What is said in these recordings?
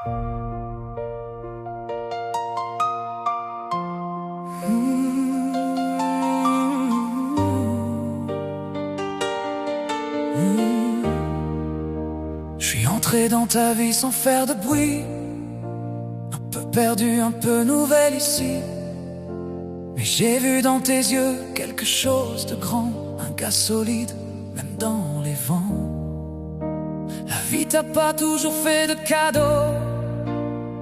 Je suis entré dans ta vie sans faire de bruit, un peu perdu, un peu nouvelle ici. Mais j'ai vu dans tes yeux quelque chose de grand, un gars solide, même dans les vents. La vie t'a pas toujours fait de cadeaux,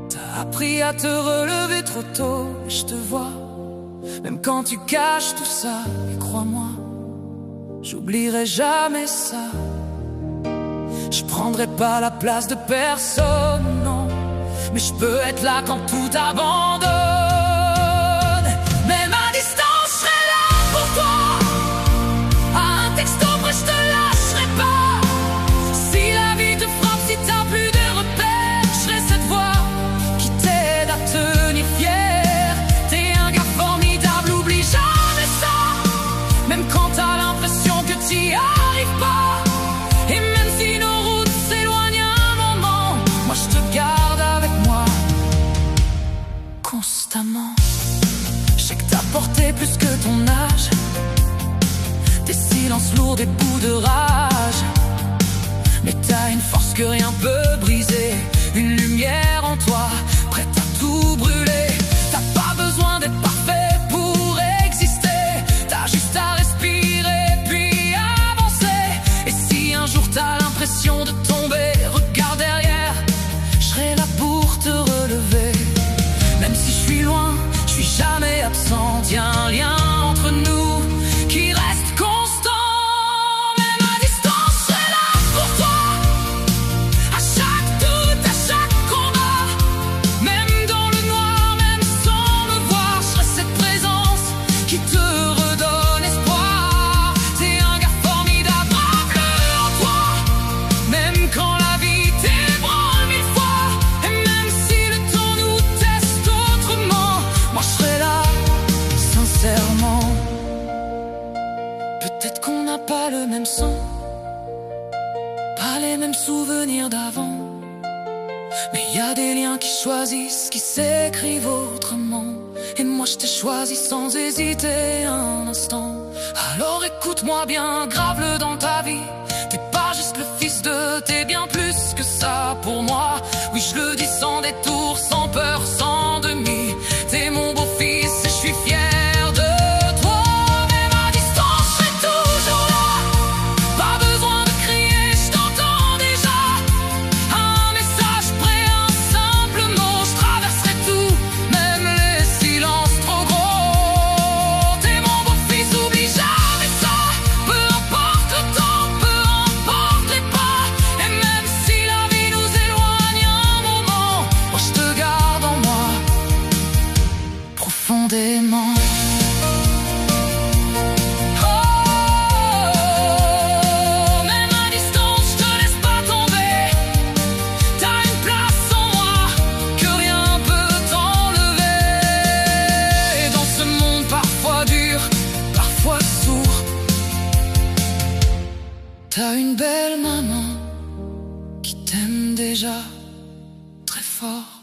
t'as appris à te relever trop tôt. Et je te vois, même quand tu caches tout ça, et crois-moi, j'oublierai jamais ça. Je prendrai pas la place de personne, non, mais je peux être là quand tout abandonne. Même à distance, je serai là pour toi. À un texto près, je te lâcherai pas. Si la vie te frappe, si t'as plus de repères, je serai cette voix qui t'aide à tenir fier. T'es un gars formidable, oublie jamais ça. Même quand t'as l'impression que t'y arrives pas. Et même si nos routes s'éloignent un moment, moi je te garde avec moi constamment. Je sais que t'as porté plus que ton âge, des silences lourds, des bouts de rage. Mais t'as une force que rien peut briser, une lumière en toi, prête à tout brûler. T'as pas besoin d'être parfait pour exister, t'as juste à respirer puis avancer. Et si un jour t'as l'impression de tomber, regarde derrière, je serai là pour te relever. Même si je suis loin, je suis jamais absent, y'a un lien entre nous qui reste constant. Même à distance, je serai là pour toi. À chaque doute, à chaque combat, même dans le noir, même sans me voir, je serai cette présence qui te redonne espoir. T'es un gars formidable, brave en toi, même quand la vie t'ébranle mille fois. Et même si le temps nous teste autrement, moi je serai là, sincèrement. Peut-être qu'on n'a pas le même sang, pas les mêmes souvenirs d'avant, mais y a des liens qui choisissent, qui s'écrivent autrement. Et moi je t'ai choisi sans hésiter un instant. Alors écoute-moi bien, grave-le dans ta vie. T'es pas juste le fils de, t'es bien plus que ça pour moi. Oui, je le dis sans détour, sans peur, sans demi. T'es mon beau-fils et je suis fier de toi. Même à distance, je serai toujours là. Pas besoin de crier, je t'entends déjà. Un message près, un simple mot, je traverserai tout, même les silences trop gros. T'es mon beau-fils, oublie jamais ça. Peu importe le temps, peu importe les pas. Et même si la vie nous éloigne un moment, moi je te garde en moi profondément. Oh, même à distance, je te laisse pas tomber. T'as une place en moi que rien peut t'enlever. Dans ce monde parfois dur, parfois sourd, t'as une belle maman qui t'aime déjà très fort.